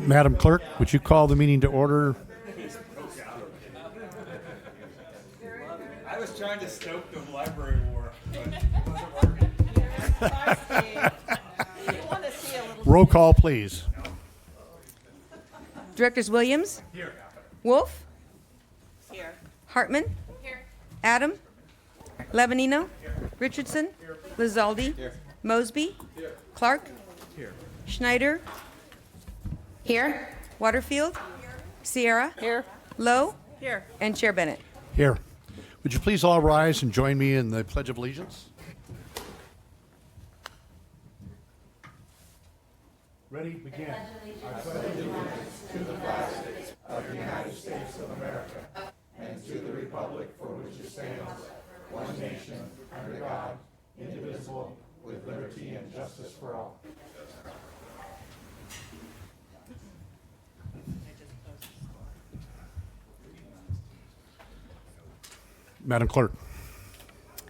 Madam Clerk, would you call the meeting to order? I was trying to stoke the library war, but it wasn't working. Roll call, please. Directors Williams? Here. Wolf? Here. Hartman? Here. Adam? Levanino? Richardson? Lizaldi? Mosby? Clark? Schneider? Here. Waterfield? Sierra? Here. Lowe? Here. And Chair Bennett. Here. Would you please all rise and join me in the Pledge of Allegiance? Ready, begin. Madam Clerk.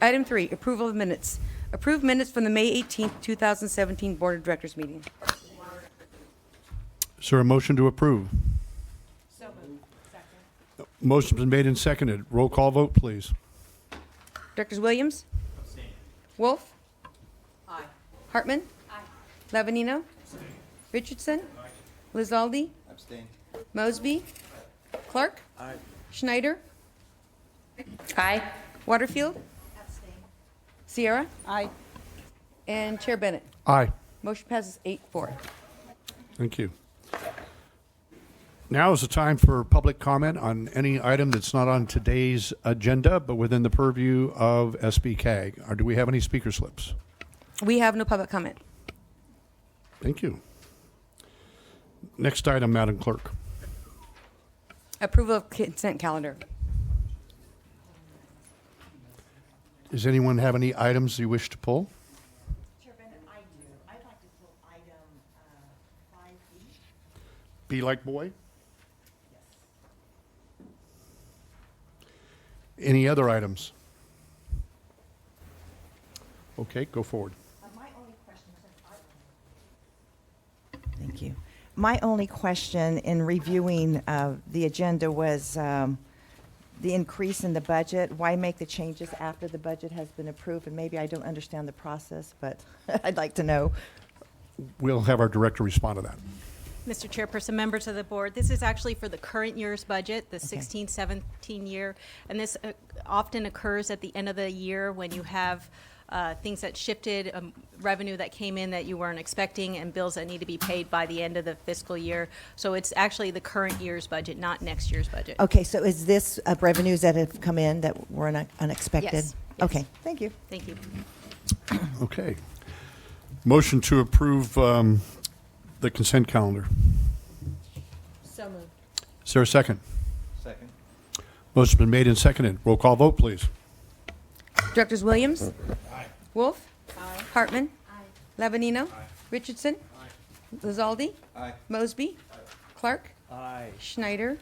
Item 3, approval of minutes. Approved minutes from the May 18th, 2017 Board of Directors meeting. Is there a motion to approve? So moved. Second. Motion's been made and seconded. Roll call vote, please. Directors Williams? Wolf? Aye. Hartman? Aye. Levanino? Richardson? Lizaldi? Abstain. Mosby? Clark? Aye. Schneider? Aye. Waterfield? Abstain. Sierra? Aye. And Chair Bennett. Aye. Motion passes 8-4. Thank you. Now is the time for public comment on any item that's not on today's agenda, but within the purview of SBCAG. Or do we have any speaker slips? We have no public comment. Thank you. Next item, Madam Clerk. Approval of consent calendar. Does anyone have any items you wish to pull? Chair Bennett, I do. I'd like to pull item 5E. Be like boy? Any other items? Okay, go forward. My only question, Thank you. My only question in reviewing the agenda was the increase in the budget. Why make the changes after the budget has been approved? And maybe I don't understand the process, but I'd like to know. We'll have our director respond to that. Mr. Chairperson, members of the board, this is actually for the current year's budget, the Okay. 16-17 year. And this often occurs at the end of the year when you have things that shifted, revenue that came in that you weren't expecting, and bills that need to be paid by the end of the fiscal year. So it's actually the current year's budget, not next year's budget. Okay, so is this revenues that have come in that were unexpected? Yes, yes. Okay, thank you. Thank you. Okay. Motion to approve the consent calendar. So moved. Is there a second? Second. Motion's been made and seconded. Roll call vote, please. Directors Williams? Aye. Wolf? Aye. Hartman? Aye. Levanino? Richardson? Lizaldi? Aye. Mosby? Clark? Aye. Schneider?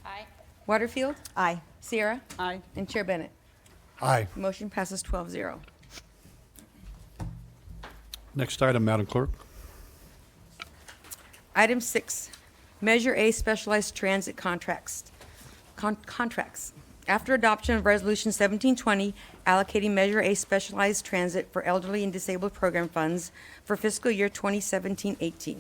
Aye. Waterfield? Aye. Sierra? Aye. And Chair Bennett. Aye. Motion passes 12-0. Next item, Madam Clerk. Item 6, Measure A Specialized Transit Contracts. After adoption of Resolution 1720, allocating Measure A Specialized Transit for Elderly and Disabled Program Funds for fiscal year 2017-18.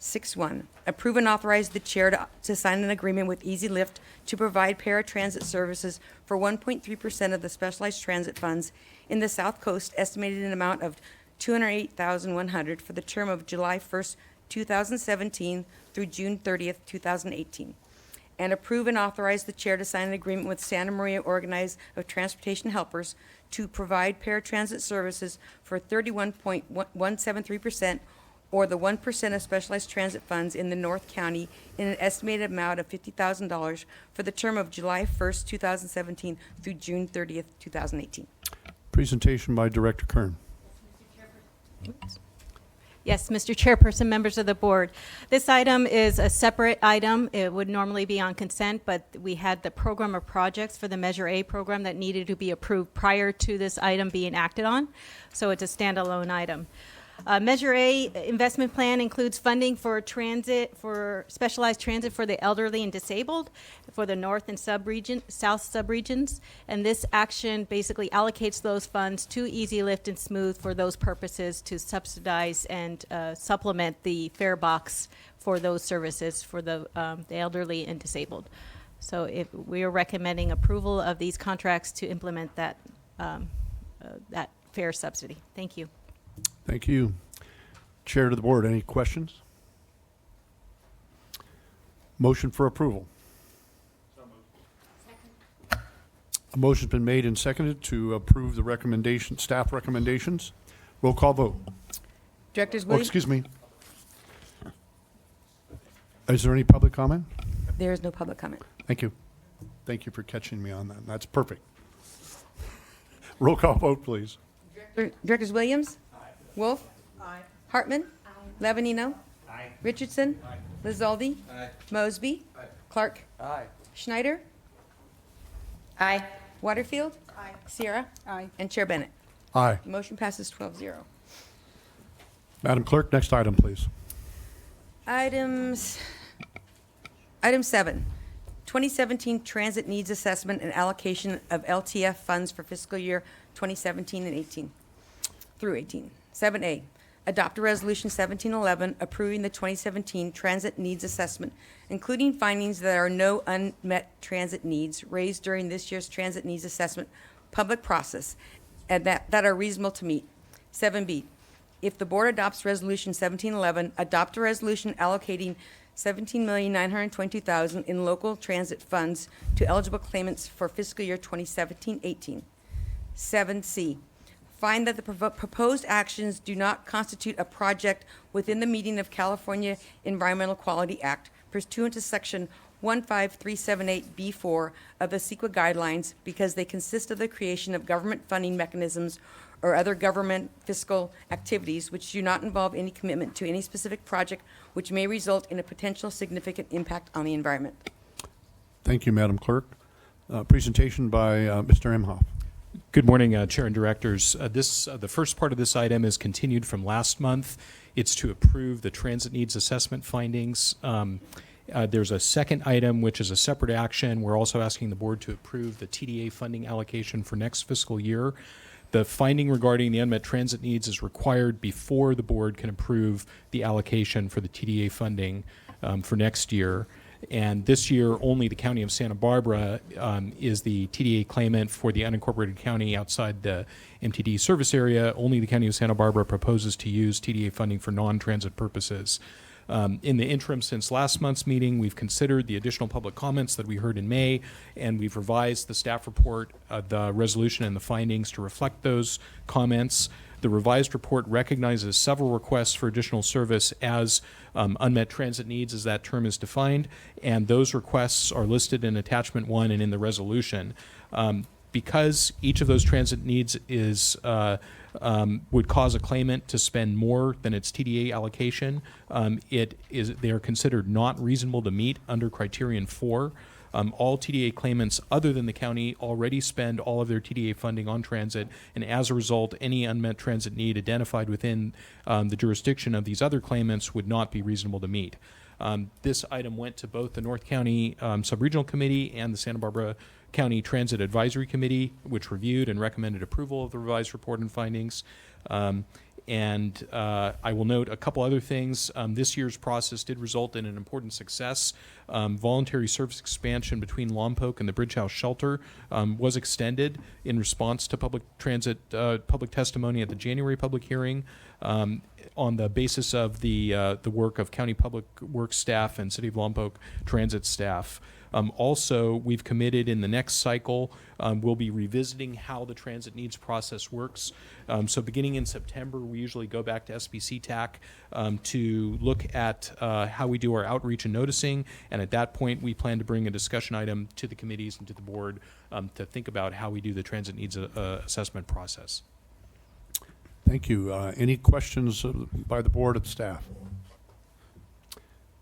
6.1, approve and authorize the chair to sign an agreement with Easy Lift to provide paratransit services for 1.3% of the specialized transit funds in the South Coast, estimated an amount of $208,100 for the term of July 1st, 2017 through June 30th, 2018. And approve and authorize the chair to sign an agreement with Santa Maria Organized of Transportation Helpers to provide paratransit services for 31.173% or the 1% of specialized transit funds in the North County in an estimated amount of $50,000 for the term of July 1st, 2017 through June 30th, 2018. Presentation by Director Kern. Yes, Mr. Chairperson, members of the board. This item is a separate item. It would normally be on consent, but we had the program of projects for the Measure A program that needed to be approved prior to this item being acted on. So it's a standalone item. Measure A investment plan includes funding for transit, for specialized transit for the elderly and disabled, for the north and south subregions. And this action basically allocates those funds to Easy Lift and Smooth for those purposes to subsidize and supplement the fare box for those services for the elderly and disabled. So if we are recommending approval of these contracts to implement that fare subsidy. Thank you. Thank you. Chair to the board, any questions? Motion for approval. A motion's been made and seconded to approve the recommendation, staff recommendations. Roll call vote. Directors Oh, Williams? excuse me. Is there any public comment? There is no public comment. Thank you. Thank you for catching me on that. That's perfect. Roll call vote, please. Directors Williams? Wolf? Hartman? Levanino? Richardson? Lizaldi? Mosby? Clark? Schneider? Aye. Waterfield? Sierra? And Chair Bennett. Aye. Motion passes 12-0. Madam Clerk, next item, please. Item 7, 2017 Transit Needs Assessment and Allocation of LTF Funds for fiscal year 2017 and 18 through 18. 7A, adopt a resolution 1711 approving the 2017 Transit Needs Assessment, including findings that there are no unmet transit needs raised during this year's Transit Needs Assessment public process and that are reasonable to meet. 7B, if the board adopts Resolution 1711, adopt a resolution allocating $17,922,000 in local transit funds to eligible claimants for fiscal year 2017-18. 7C, find that the proposed actions do not constitute a project within the meaning of California Environmental Quality Act pursuant to Section 15378B4 of the SBCAG guidelines because they consist of the creation of government funding mechanisms or other government fiscal activities which do not involve any commitment to any specific project which may result in a potential significant impact on the environment. Thank you, Madam Clerk. Presentation by Mr. Imhoff. Good morning, Chair and Directors. The first part of this item is continued from last month. It's to approve the transit needs assessment findings. There's a second item, which is a separate action. We're also asking the board to approve the TDA funding allocation for next fiscal year. The finding regarding the unmet transit needs is required before the board can approve the allocation for the TDA funding for next year. And this year, only the County of Santa Barbara is the TDA claimant for the unincorporated county outside the MTD service area. Only the County of Santa Barbara proposes to use TDA funding for non-transit purposes. In the interim since last month's meeting, we've considered the additional public comments that we heard in May, and we've revised the staff report, the resolution and the findings to reflect those comments. The revised report recognizes several requests for additional service as unmet transit needs, as that term is defined, and those requests are listed in Attachment 1 and in the resolution. Because each of those transit needs is would cause a claimant to spend more than its TDA allocation, they are considered not reasonable to meet under Criterion 4. All TDA claimants other than the county already spend all of their TDA funding on transit, and as a result, any unmet transit need identified within the jurisdiction of these other claimants would not be reasonable to meet. This item went to both the North County Subregional Committee and the Santa Barbara County Transit Advisory Committee, which reviewed and recommended approval of the revised report and findings. I will note a couple other things. This year's process did result in an important success. Voluntary service expansion between Lompoc and the Bridge House Shelter was extended in response to public testimony at the January public hearing on the basis of the work of County Public Works staff and City of Lompoc transit staff. Also, we've committed in the next cycle, we'll be revisiting how the transit needs process works. So beginning in September, we usually go back to SBCAG to look at how we do our outreach and noticing. And at that point, we plan to bring a discussion item to the committees and to the board to think about how we do the transit needs assessment process. Thank you. Any questions by the board or the staff?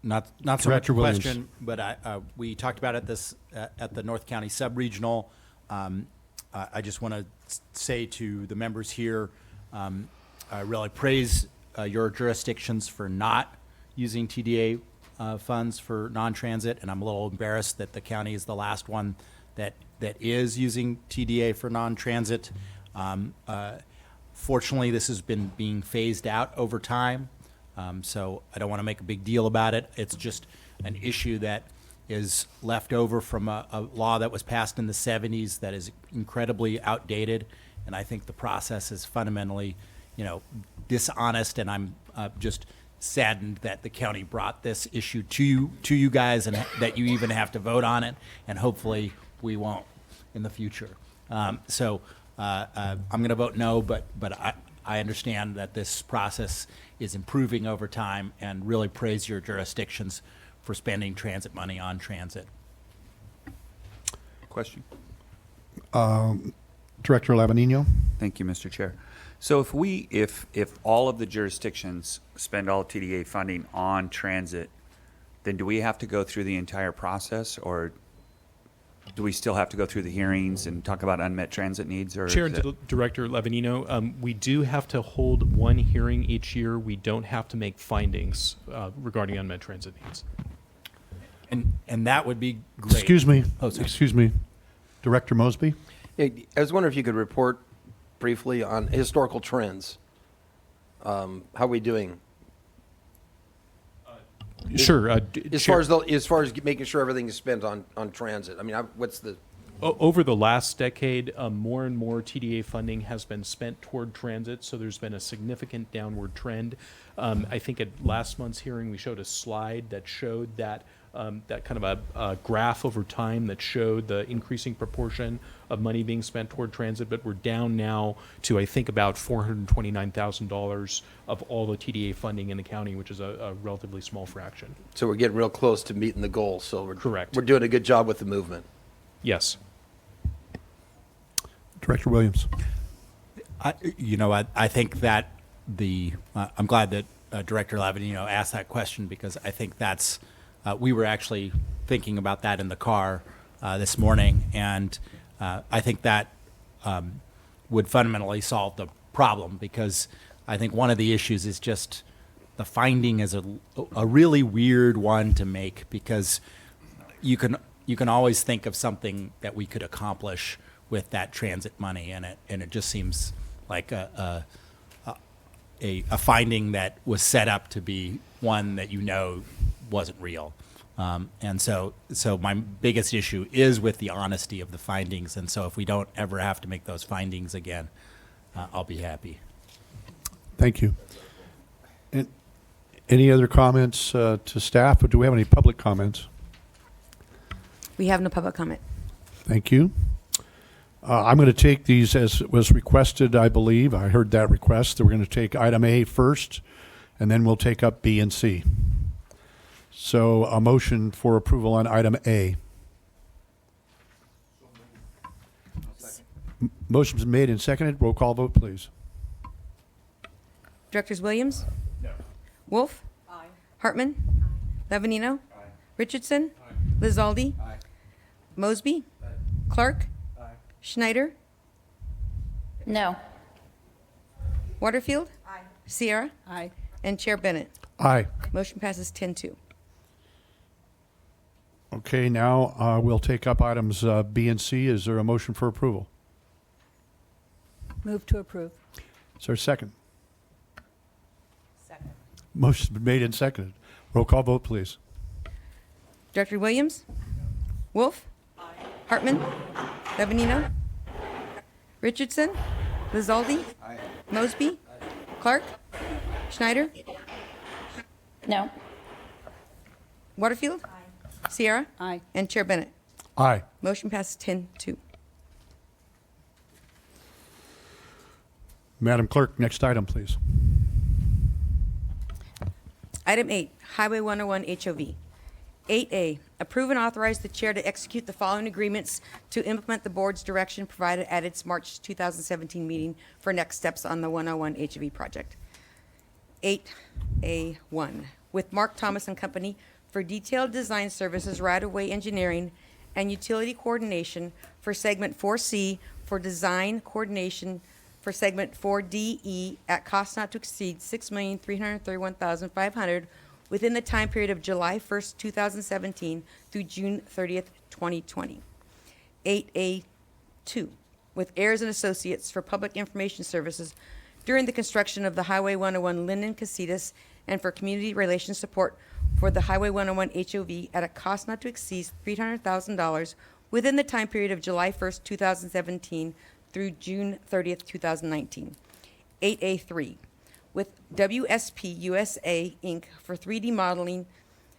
Not so much a Director Williams. question, but we talked about it at the North County Subregional. I just want to say to the members here, I really praise your jurisdictions for not using TDA funds for non-transit, and I'm a little embarrassed that the county is the last one that is using TDA for non-transit. Fortunately, this has been being phased out over time, so I don't want to make a big deal about it. It's just an issue that is left over from a law that was passed in the 70s that is incredibly outdated, and I think the process is fundamentally, dishonest, and I'm just saddened that the county brought this issue to you guys, and that you even have to vote on it, and hopefully we won't in the future. So I'm going to vote no, but I understand that this process is improving over time, and really praise your jurisdictions for spending transit money on transit. Question. Director Lavanino? Thank you, Mr. Chair. So if all of the jurisdictions spend all TDA funding on transit, then do we have to go through the entire process, or do we still have to go through the hearings and talk about unmet transit needs? Or Chair is and it- Director Levanino, we do have to hold one hearing each year. We don't have to make findings regarding unmet transit needs. And that would be great. Excuse me. Oh, sorry. Excuse me. Director Mosby? I was wondering if you could report briefly on historical trends. How are we doing Sure. as Chair- far as making sure everything is spent on transit? I mean, what's the Over the last decade, more and more TDA funding has been spent toward transit, so there's been a significant downward trend. I think at last month's hearing, we showed a slide that showed that kind of a graph over time that showed the increasing proportion of money being spent toward transit, but we're down now to, I think, about $429,000 of all the TDA funding in the county, which is a relatively small fraction. so we're getting real close to meeting the goal? So we're Correct. We're doing a good job with the movement. Yes. Director Williams? I think that I'm glad that Director Lavanino asked that question, because I think that's, we were actually thinking about that in the car this morning, and I think that would fundamentally solve the problem, because I think one of the issues is just the finding is a really weird one to make, because you can always think of something that we could accomplish with that transit money, and it just seems like a finding that was set up to be one that wasn't real. And so my biggest issue is with the honesty of the findings, and so if we don't ever have to make those findings again, I'll be happy. Thank you. And any other comments to staff, or do we have any public comments? We have no public comment. Thank you. I'm going to take these as was requested, I believe. I heard that request, that we're going to take item A first, and then we'll take up B and C. So a motion for approval on item A. Motion's made and seconded. Roll call vote, please. Directors Williams? No. Wolf? Aye. Hartman? Aye. Levanino? Aye. Richardson? Aye. Lizaldi? Aye. Mosby? Aye. Clark? Aye. Schneider? No. Waterfield? Aye. Sierra? Aye. And Chair Bennett. Aye. Motion passes 10-2. Okay, now we'll take up items B and C. Is there a motion for approval? Move to approve. Is there a second? Second. Motion's been made and seconded. Roll call vote, please. Director Williams? Wolf? Aye. Hartman? Levanino? Richardson? Lizaldi? Aye. Mosby? Aye. Clark? Schneider? No. Waterfield? Aye. Sierra? Aye. And Chair Bennett. Aye. Motion passes 10-2. Madam Clerk, next item, please. Item 8, Highway 101 HOV. 8A, approve and authorize the chair to execute the following agreements to implement the board's direction provided at its March 2017 meeting for next steps on the 101 HOV project. 8A1, with Mark Thomas and Company for detailed design services, right-of-way engineering, and utility coordination for segment 4C for design coordination for segment 4DE at cost not to exceed $6,331,500 within the time period of July 1st, 2017 through June 30th, 2020. 8A2, with Ayers and Associates for Public Information Services during the construction of the Highway 101 Linden Casitas and for community relations support for the Highway 101 HOV at a cost not to exceed $300,000 within the time period of July 1st, 2017 through June 30th, 2019. 8A3, with WSP USA, Inc. for 3D modeling,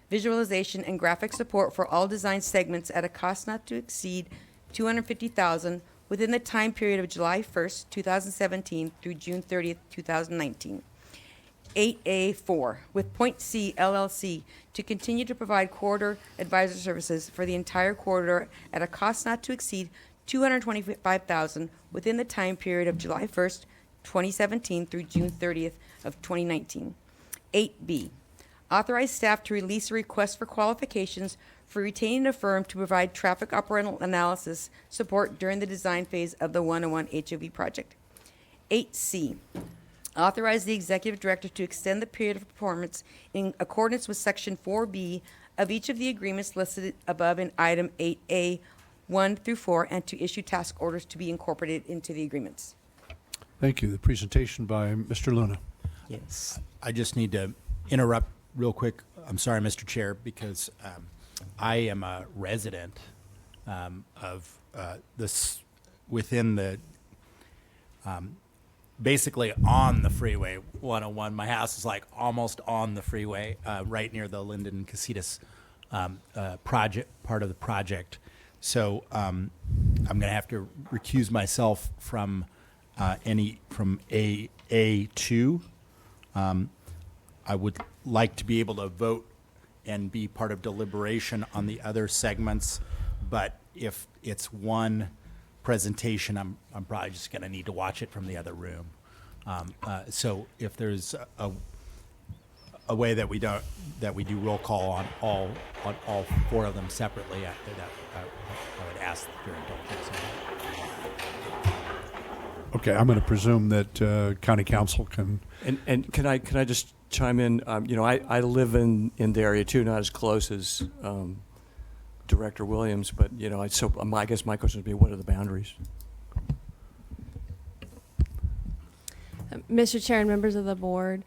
visualization, and graphic support for all design segments at a cost not to exceed $250,000 within the time period of July 1st, 2017 through June 30th, 2019. 8A4, with Point C LLC to continue to provide corridor advisor services for the entire corridor at a cost not to exceed $225,000 within the time period of July 1st, 2017 through June 30th of 2019. 8B, authorize staff to release a request for qualifications for retaining a firm to provide traffic operational analysis support during the design phase of the 101 HOV project. 8C, authorize the executive director to extend the period of performance in accordance with Section 4B of each of the agreements listed above in item 8A 1 through 4 and to issue task orders to be incorporated into the agreements. Thank you. The presentation by Mr. Luna. Yes. I just need to interrupt real quick. I'm sorry, Mr. Chair, because I am a resident of this within the basically on the freeway 101. My house is like almost on the freeway, right near the Linden Casitas project, part of the project. So I'm going to have to recuse myself from from A2. I would like to be able to vote and be part of deliberation on the other segments, but if it's one presentation, I'm probably just going to need to watch it from the other room. So if there's a way that we do roll call on all four of them separately, I would ask your indulgence. Okay, I'm going to presume that county council can. And can I just chime in? I live in the area too, not as close as Director Williams, but I guess my question would be, what are the boundaries? Mr. Chair and members of the board,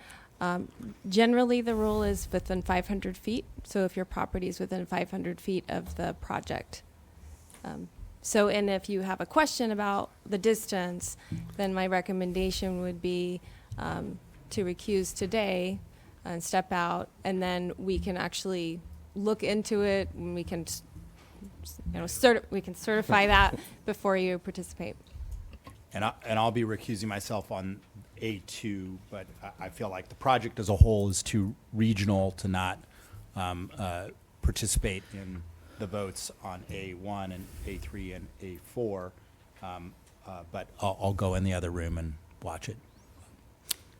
generally the rule is within 500 feet. So if your property is within 500 feet of the project. And if you have a question about the distance, then my recommendation would be to recuse today and step out, and then we can actually look into it, and we can, we can certify that before you participate. And I'll be recusing myself on A2, but I feel like the project as a whole is too regional to not participate in the votes on A1 and A3 and A4. But I'll go in the other room and watch it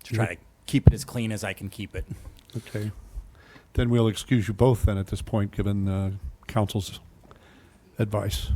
to try to keep it as clean as I can keep it. Okay. Then we'll excuse you both then at this point, given council's advice.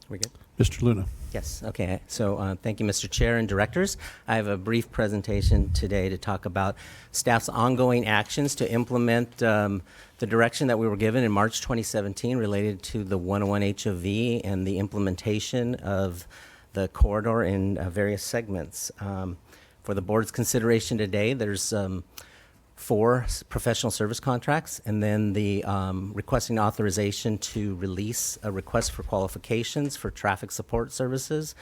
We good? Mr. Luna. Yes, okay. So thank you, Mr. Chair and directors. I have a brief presentation today to talk about staff's ongoing actions to implement the direction that we were given in March 2017 related to the 101 HOV and the implementation of the corridor in various segments. For the board's consideration today, there's 4 professional service contracts, and then the requesting authorization to release a request for qualifications for traffic support services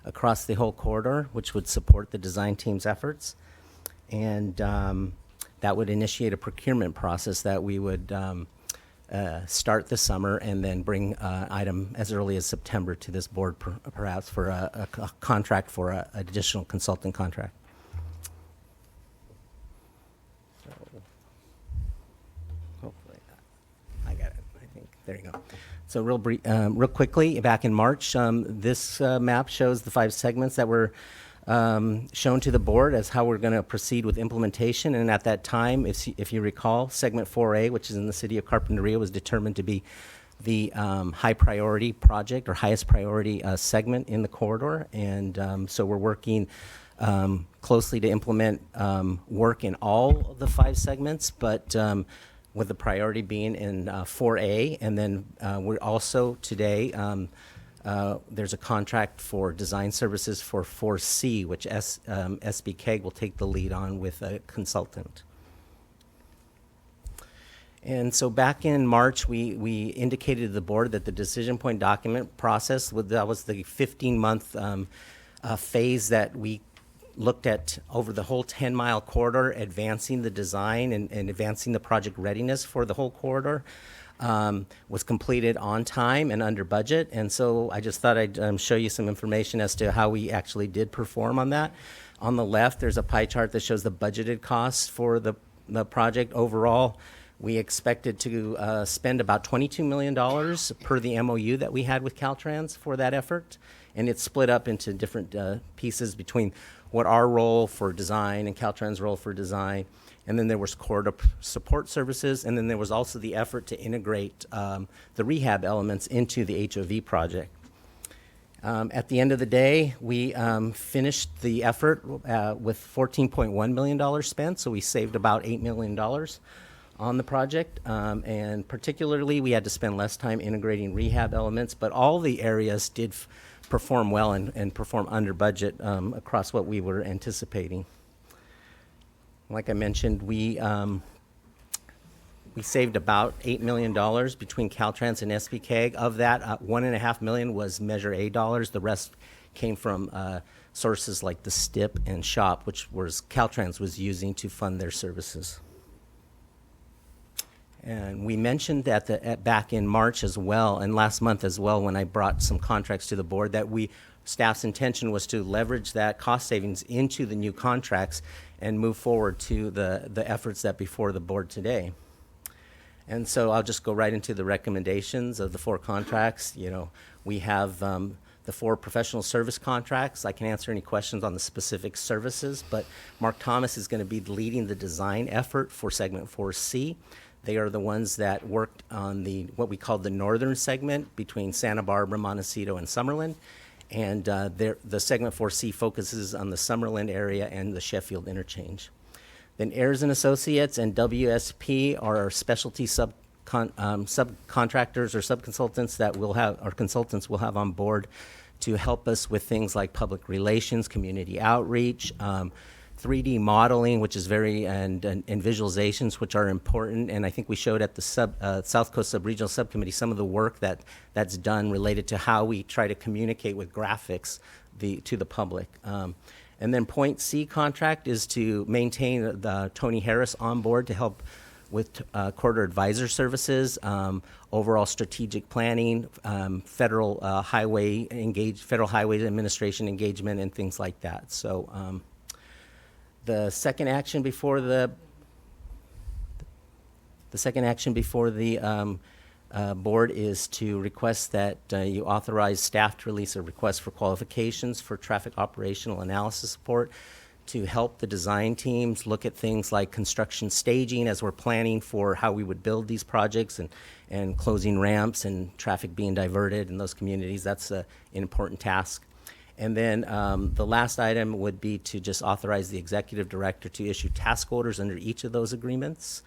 across the whole corridor, which would support the design team's efforts. And that would initiate a procurement process that we would start this summer and then bring item as early as September to this board, perhaps for a contract for an additional consulting contract. There you go. So real quickly, back in March, this map shows the 5 segments that were shown to the board as how we're going to proceed with implementation. And at that time, if you recall, segment 4A, which is in the city of Carpinteria, was determined to be the high priority project or highest priority segment in the corridor. And so we're working closely to implement work in all of the 5 segments, but with the priority being in 4A. And then we're also today, there's a contract for design services for 4C, which SBCAG will take the lead on with a consultant. And so back in March, we indicated to the board that the decision point document process, that was the 15-month phase that we looked at over the whole 10-mile corridor, advancing the design and advancing the project readiness for the whole corridor, was completed on time and under budget. And so I just thought I'd show you some information as to how we actually did perform on that. On the left, there's a pie chart that shows the budgeted costs for the project overall. We expected to spend about $22 million per the MOU that we had with Caltrans for that effort. And it's split up into different pieces between what our role for design and Caltrans' role for design. And then there was corridor support services. And then there was also the effort to integrate the rehab elements into the HOV project. At the end of the day, we finished the effort with $14.1 million spent. So we saved about $8 million on the project, and particularly we had to spend less time integrating rehab elements, but all the areas did perform well and perform under budget across what we were anticipating. Like I mentioned, we saved about $8 million between Caltrans and SBCAG. Of that, $1.5 million was Measure A dollars. The rest came from sources like the STIP and SHOP, which was Caltrans was using to fund their services. And we mentioned that back in March as well, and last month as well, when I brought some contracts to the board, that staff's intention was to leverage that cost savings into the new contracts and move forward to the efforts that before the board today. And so I'll just go right into the recommendations of the 4 contracts. You know, we have the 4 professional service contracts. I can answer any questions on the specific services, but Mark Thomas is going to be leading the design effort for segment 4C. They are the ones that worked on what we call the northern segment between Santa Barbara, Montecito, and Summerlin. And the segment 4C focuses on the Summerlin area and the Sheffield interchange. Then Ayers and Associates and WSP are our specialty subcontractors or subconsultants that our consultants will have on board to help us with things like public relations, community outreach, 3D modeling, which is and visualizations, which are important. And I think we showed at the South Coast Sub-Regional Subcommittee some of the work that's done related to how we try to communicate with graphics to the public. And then point C contract is to maintain the Tony Harris on board to help with corridor advisor services, overall strategic planning, federal highway administration engagement, and things like that. So. The second action before the board is to request that you authorize staff to release a request for qualifications for traffic operational analysis support to help the design teams look at things like construction staging as we're planning for how we would build these projects and closing ramps and traffic being diverted in those communities. That's an important task. And then the last item would be to just authorize the executive director to issue task orders under each of those agreements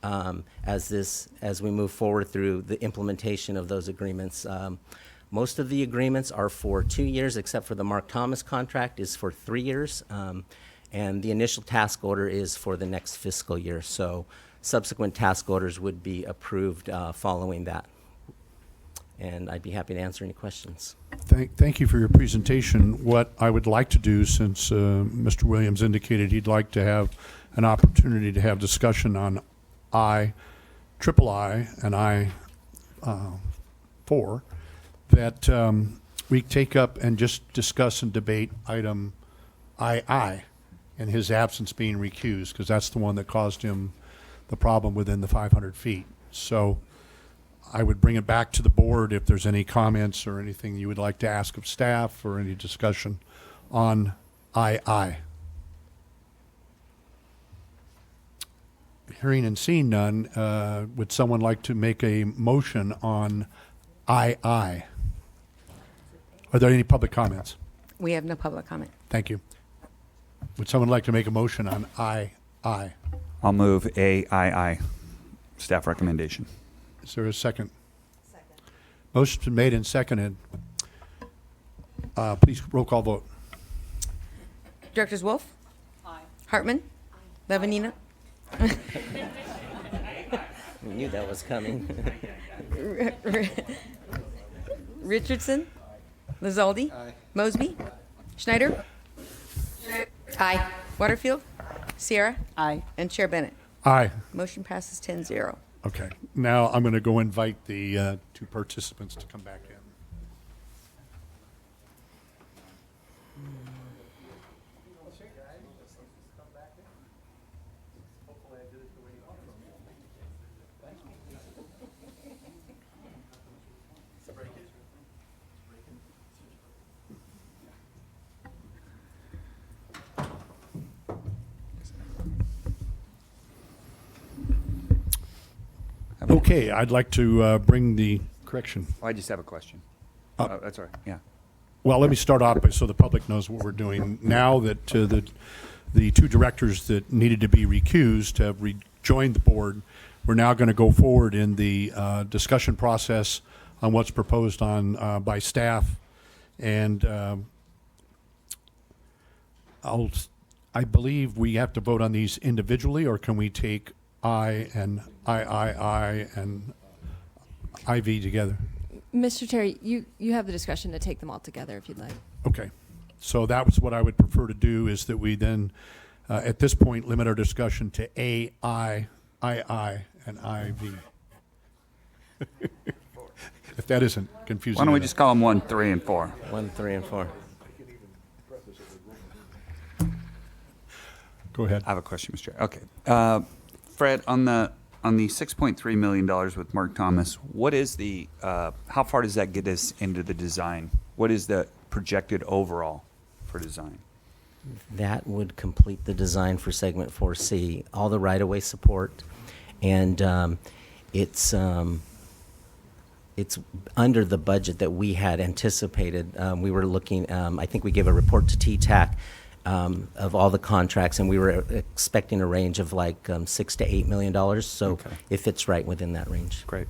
as we move forward through the implementation of those agreements. Most of the agreements are for 2 years, except for the Mark Thomas contract is for 3 years. And the initial task order is for the next fiscal year. So subsequent task orders would be approved following that. And I'd be happy to answer any questions. Thank you for your presentation. What I would like to do, since Mr. Williams indicated he'd like to have an opportunity to have discussion on III and I-4, that we take up and just discuss and debate item II and his absence being recused, because that's the one that caused him the problem within the 500 feet. So I would bring it back to the board if there's any comments or anything you would like to ask of staff or any discussion on II. Hearing and seeing none, would someone like to make a motion on II? Are there any public comments? We have no public comment. Thank you. Would someone like to make a motion on II? I'll move AII, staff recommendation. Is there a second? Second. Motion's been made and seconded. Please roll call vote. Directors Wolf? Aye. Hartman? Aye. Levanina? We knew that was coming. Richardson? Lizaldi? Aye. Mosby? Schneider? Aye. Waterfield? Sierra? Aye. And Chair Bennett. Aye. Motion passes 10-0. Okay. Now I'm going to go invite the two participants to come back in. Okay, I'd like to bring the correction. Oh, I just have a question. That's all right. Yeah. Well, let me start off so the public knows what we're doing. Now that the two directors that needed to be recused have rejoined the board, we're now going to go forward in the discussion process on what's proposed on by staff, and I believe we have to vote on these individually, or can we take I and I and IV together? Mr. Chair, you have the discretion to take them all together if you'd like. Okay. So that was what I would prefer to do, is that we then, at this point, limit our discussion to AI, II, and IV. If that isn't confusing. Why don't we enough. just call them 1, 3, and 4? 1, 3, and 4. Go ahead. I have a question, Mr. Chair. Okay. Fred, on the $6.3 million with Mark Thomas, what is the how far does that get us into the design? What is the projected overall for design? That would complete the design for segment 4C, all the right-of-way support, and it's under the budget that we had anticipated. We were looking, I think we gave a report to TTAC of all the contracts, and we were expecting a range of like $6 to $8 million. So Okay. it fits right within that range. Great.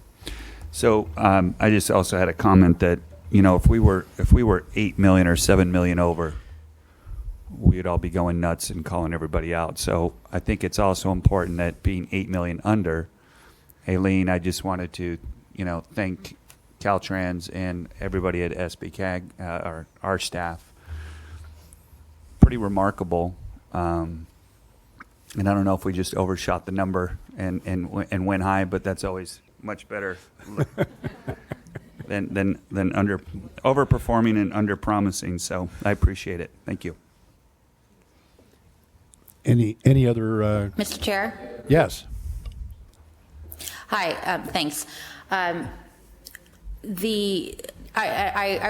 So I just also had a comment that, you know, if we were $8 million or $7 million over, we'd all be going nuts and calling everybody out. So I think it's also important that being $8 million under, Aileen, I just wanted to, you know, thank Caltrans and everybody at SBCAG, our staff. Pretty remarkable, and I don't know if we just overshot the number and went high, but that's always much better than overperforming and under promising. So I appreciate it. Thank you. Any other? Mr. Chair? Yes. Hi, thanks. I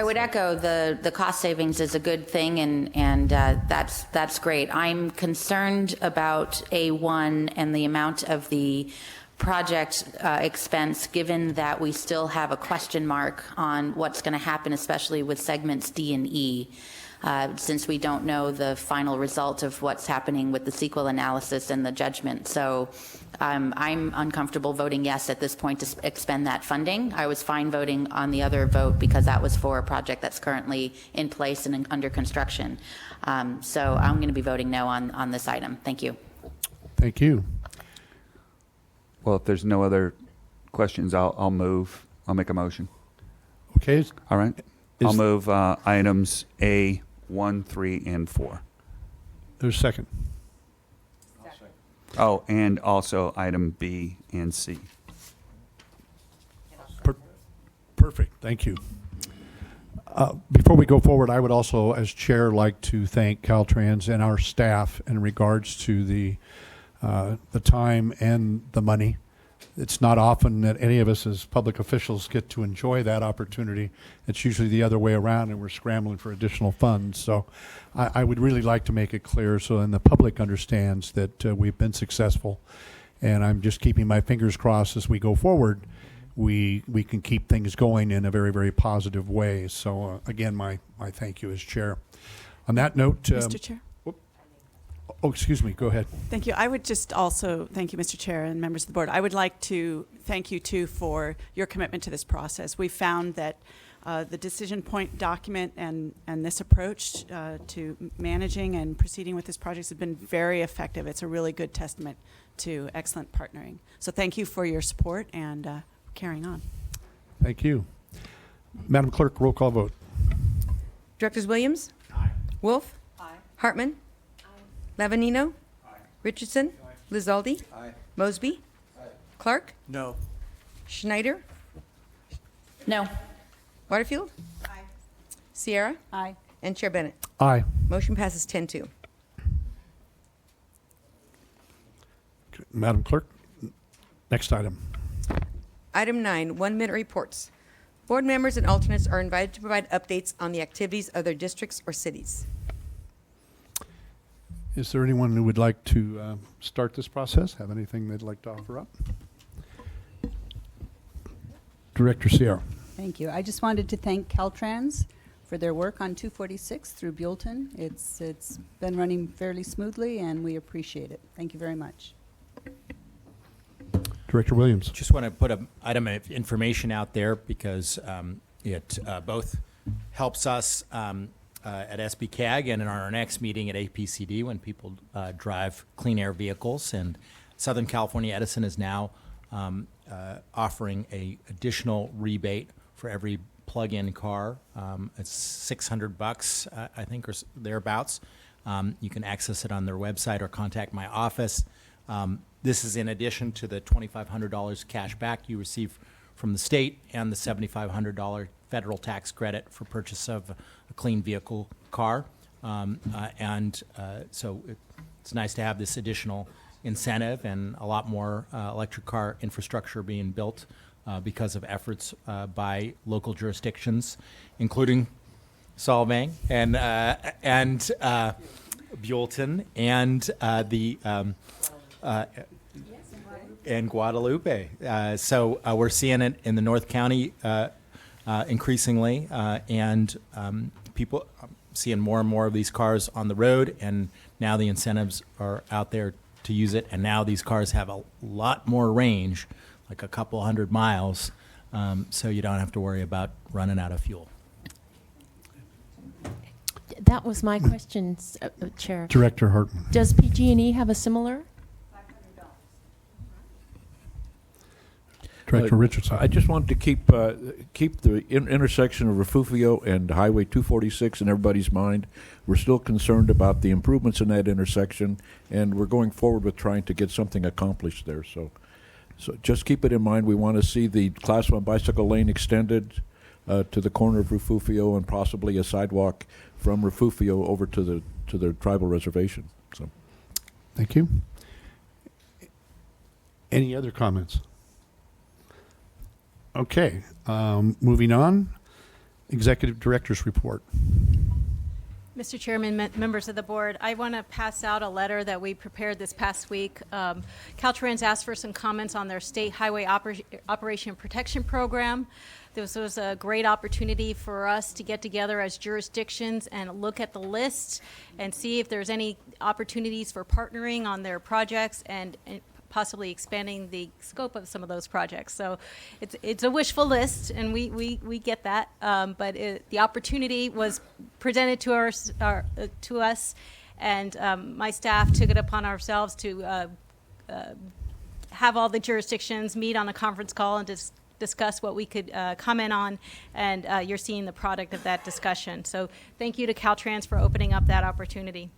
would echo the cost savings is a good thing, and that's great. I'm concerned about A1 and the amount of the project expense, given that we still have a question mark on what's going to happen, especially with segments D and E, since we don't know the final result of what's happening with the sequel analysis and the judgment. So I'm uncomfortable voting yes at this point to expend that funding. I was fine voting on the other vote because that was for a project that's currently in place and under construction. So I'm going to be voting no on this item. Thank you. Thank you. Well, if there's no other questions, I'll move. I'll make a motion. Okay. All right. I'll move items A, 1, 3, and 4. There's a second. Oh, and also item B and C. Perfect. Thank you. Before we go forward, I would also, as chair, like to thank Caltrans and our staff in regards to the time and the money it's not often that any of us as public officials get to enjoy that opportunity. It's usually the other way around, and we're scrambling for additional funds. So I would really like to make it clear so then the public understands that we've been successful. And I'm just keeping my fingers crossed as we go forward, we can keep things going in a very, very positive way. So again, my thank you as chair. On that note, Mr. Chair. oh, excuse me, go ahead. Thank you. I would just also, thank you, Mr. Chair and members of the board. I would like to thank you, too, for your commitment to this process. We found that the decision point document and this approach to managing and proceeding with this project has been very effective. It's a really good testament to excellent partnering. So thank you for your support and carrying on. Thank you. Madam Clerk, roll call vote. Directors Williams? Aye. Wolf? Aye. Hartman? Aye. Lavanino? Aye. Richardson? Aye. Lizaldi? Aye. Mosby? Aye. Clark? No. Schneider? No. Waterfield? Aye. Sierra? Aye. And Chair Bennett. Aye. Motion passes 10-2. Madam Clerk, next item. Item 9, 1-minute reports. Board members and alternates are invited to provide updates on the activities of their districts or cities. Is there anyone who would like to start this process? Have anything they'd like to offer up? Director Sierra. Thank you. I just wanted to thank Caltrans for their work on 246 through Buellton. It's been running fairly smoothly, and we appreciate it. Thank you very much. Director Williams. Just want to put an item of information out there because it both helps us at SBCAG and in our next meeting at APCD when people drive clean air vehicles. And Southern California Edison is now offering a additional rebate for every plug-in car. It's $600, I think, or thereabouts. You can access it on their website or contact my office. This is in addition to the $2,500 cash back you receive from the state and the $7,500 federal tax credit for purchase of a clean vehicle car. So it's nice to have this additional incentive and a lot more electric car infrastructure being built because of efforts by local jurisdictions, including Solvang and Buellton and and Guadalupe. So we're seeing it in the North County increasingly, and people seeing more and more of these cars on the road, and now the incentives are out there to use it, and now these cars have a lot more range, like a couple 100 miles, so you don't have to worry about running out of fuel. That was my question, Chair. Director Hartman. Does PG&E have a similar? Director Richardson. I just wanted to keep the intersection of Refugio and Highway 246 in everybody's mind. We're still concerned about the improvements in that intersection, and we're going forward with trying to get something accomplished there. So just keep it in mind. We want to see the Class 1 bicycle lane extended to the corner of Refugio, and possibly a sidewalk from Refugio over to the tribal reservation. So, thank you. Any other comments? Okay, moving on. Executive Director's Report. Mr. Chairman, members of the board, I want to pass out a letter that we prepared this past week. Caltrans asked for some comments on their State Highway Operation Protection Program. This was a great opportunity for us to get together as jurisdictions and look at the list and see if there's any opportunities for partnering on their projects and possibly expanding the scope of some of those projects. So it's a wishful list, and we get that, but the opportunity was presented to us, and my staff took it upon ourselves to have all the jurisdictions meet on a conference call and discuss what we could comment on, and you're seeing the product of that discussion. So thank you to Caltrans for opening up that opportunity.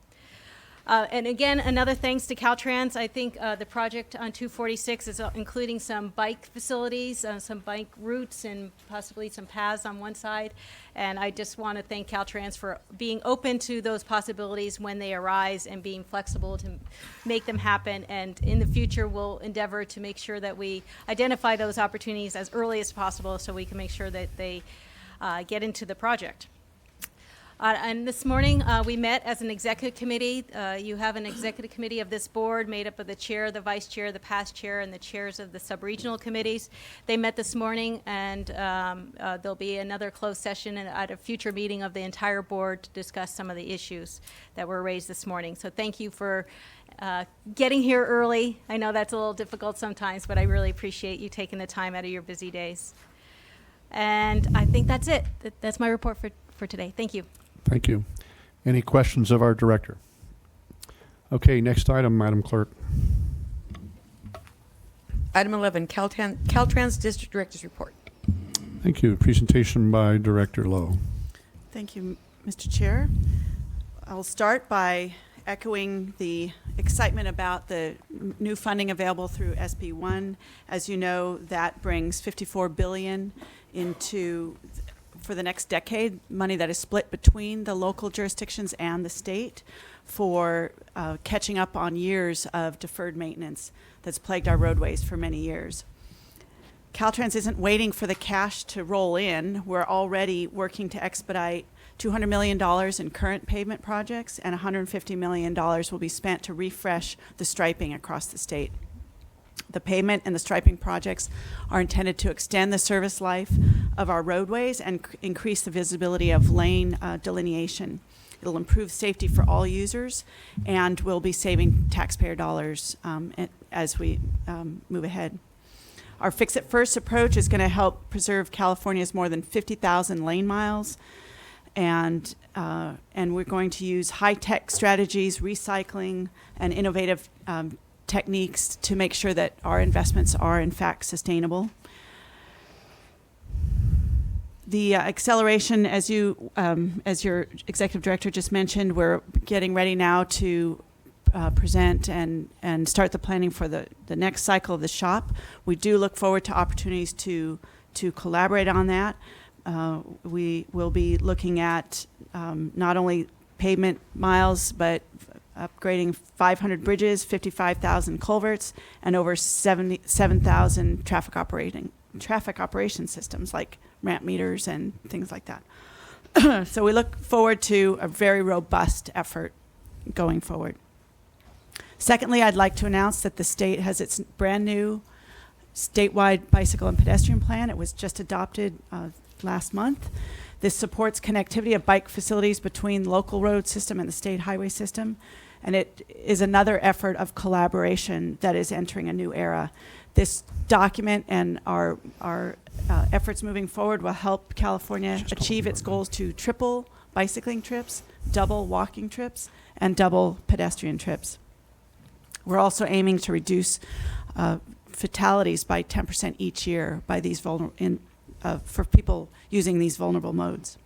And again, another thanks to Caltrans. I think the project on 246 is including some bike facilities, some bike routes, and possibly some paths on one side. And I just want to thank Caltrans for being open to those possibilities when they arise and being flexible to make them happen. And in the future, we'll endeavor to make sure that we identify those opportunities as early as possible so we can make sure that they get into the project. And this morning, we met as an executive committee. You have an executive committee of this board made up of the chair, the vice chair, the past chair, and the chairs of the sub-regional committees. They met this morning, and there'll be another closed session at a future meeting of the entire board to discuss some of the issues that were raised this morning. So thank you for getting here early. I know that's a little difficult sometimes, but I really appreciate you taking the time out of your busy days. And I think that's it. That's my report for today. Thank you. Thank you. Any questions of our director? Okay, next item, Madam Clerk. Item 11, Caltrans District Director's Report. Thank you. Presentation by Director Lowe. Thank you, Mr. Chair. I'll start by echoing the excitement about the new funding available through SB1. As you know, that brings $54 billion for the next decade, money that is split between the local jurisdictions and the state for catching up on years of deferred maintenance that's plagued our roadways for many years. Caltrans isn't waiting for the cash to roll in. We're already working to expedite $200 million in current pavement projects, and $150 million will be spent to refresh the striping across the state. The pavement and the striping projects are intended to extend the service life of our roadways and increase the visibility of lane delineation. It'll improve safety for all users, and we'll be saving taxpayer dollars as we move ahead. Our Fix It First approach is going to help preserve California's more than 50,000 lane miles, and we're going to use high-tech strategies, recycling, and innovative techniques to make sure that our investments are in fact sustainable. The acceleration, as your executive director just mentioned, we're getting ready now to present and start the planning for the next cycle of the shop. We do look forward to opportunities to collaborate on that. We will be looking at not only pavement miles, but upgrading 500 bridges, 55,000 culverts, and over 7,000 traffic operation systems like ramp meters and things like that. So we look forward to a very robust effort going forward. Secondly, I'd like to announce that the state has its brand new statewide bicycle and pedestrian plan. It was just adopted last month. This supports connectivity of bike facilities between the local road system and the state highway system, and it is another effort of collaboration that is entering a new era. This document and our efforts moving forward will help California achieve its goals to triple bicycling trips, double walking trips, and double pedestrian trips. We're also aiming to reduce fatalities by 10% each year by these for people using these vulnerable modes.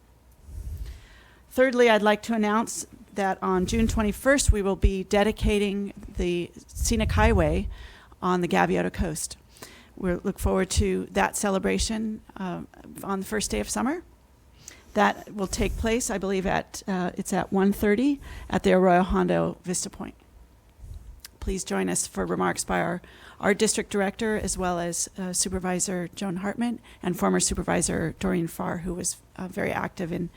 Thirdly, I'd like to announce that on June 21st, we will be dedicating the Scenic Highway on the Gaviota Coast. We look forward to that celebration on the first day of summer. That will take place, I believe, it's at 1:30 at the Arroyo Hondo Vista Point. Please join us for remarks by our district director, as well as Supervisor Joan Hartman and former Supervisor Doreen Farr, who was very active in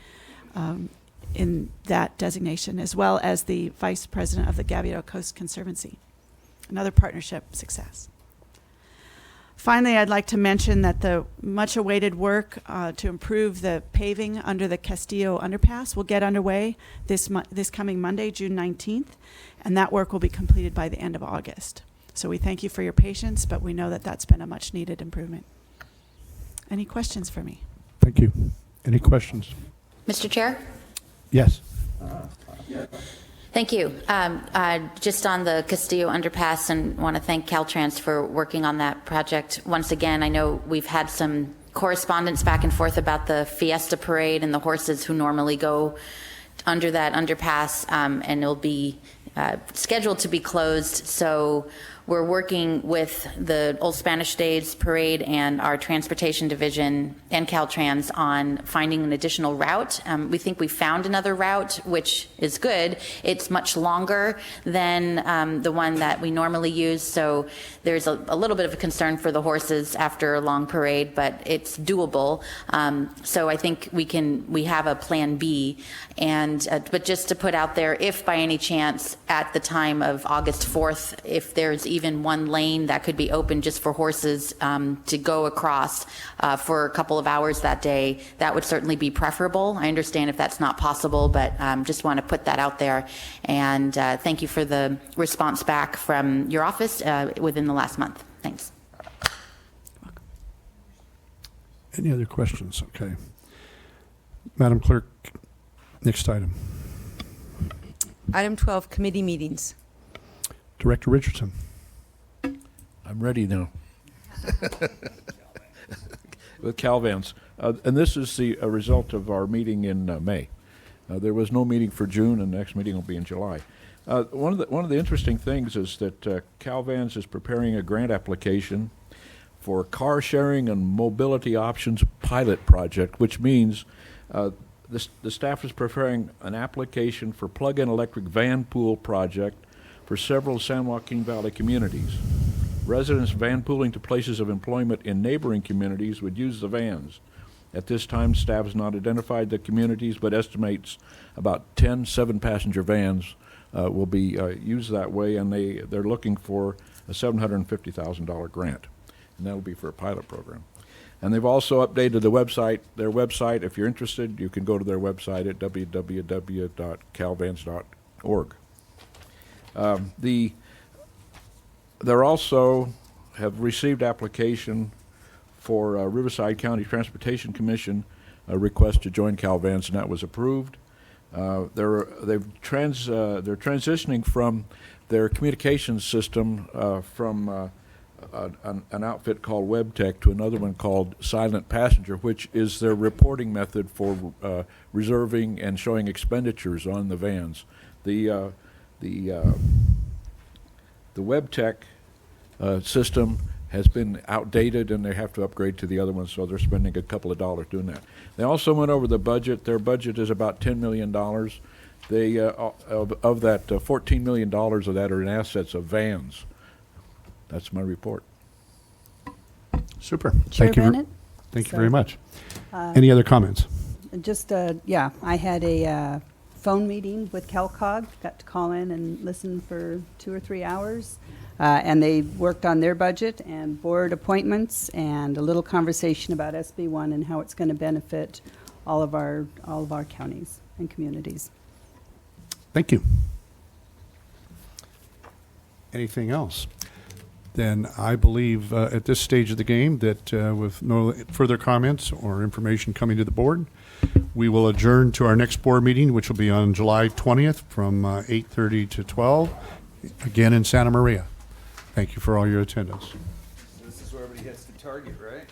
that designation, as well as the Vice President of the Gaviota Coast Conservancy. Another partnership success. Finally, I'd like to mention that the much-awaited work to improve the paving under the Castillo underpass will get underway this coming Monday, June 19th, and that work will be completed by the end of August. So we thank you for your patience, but we know that that's been a much-needed improvement. Any questions for me? Thank you. Any questions? Mr. Chair? Yes. Thank you. Just on the Castillo underpass, and want to thank Caltrans for working on that project. Once again, I know we've had some correspondence back and forth about the Fiesta Parade and the horses who normally go under that underpass, and it'll be scheduled to be closed. So we're working with the Old Spanish Days Parade and our transportation division and Caltrans on finding an additional route. We think we found another route, which is good. It's much longer than the one that we normally use, so there's a little bit of a concern for the horses after a long parade, but it's doable. So I think we have a plan B. And but just to put out there, if by any chance at the time of August 4th, if there's even one lane that could be open just for horses to go across for a couple of hours that day, that would certainly be preferable. I understand if that's not possible, but just want to put that out there. And thank you for the response back from your office within the last month. Thanks. Any other questions? Okay. Madam Clerk, next item. Item 12, committee meetings. Director Richardson. I'm ready now. With Calvans. And this is a result of our meeting in May. There was no meeting for June, and the next meeting will be in July. One of the interesting things is that Calvans is preparing a grant application for car sharing and mobility options pilot project, which means the staff is preparing an application for plug-in electric van pool project for several San Joaquin Valley communities. Residents van pooling to places of employment in neighboring communities would use the vans. At this time, staff has not identified the communities, but estimates about 10 7-passenger vans will be used that way, and they're looking for a $750,000 grant, and that will be for a pilot program. And they've also updated their website. If you're interested, you can go to their website at www.calvans.org. They're also have received application for Riverside County Transportation Commission a request to join Calvans, and that was approved. They're transitioning from their communications system from an outfit called WebTech to another one called Silent Passenger, which is their reporting method for reserving and showing expenditures on the vans. The WebTech system has been outdated, and they have to upgrade to the other one, so they're spending a couple of dollars doing that. They also went over the budget. Their budget is about $10 million. They of that, $14 million of that are in assets of vans. That's my report. Super. Chair Bennett? Thank you very much. Any other comments? Just, yeah, I had a phone meeting with CalCog, got to call in and listen for 2 or 3 hours. And they worked on their budget and board appointments and a little conversation about SB1 and how it's going to benefit all of our counties and communities. Thank you. Anything else? Then I believe at this stage of the game that with no further comments or information coming to the board, we will adjourn to our next board meeting, which will be on July 20th from 8:30 to 12, again in Santa Maria. Thank you for all your attendance. This is where everybody hits the target, right?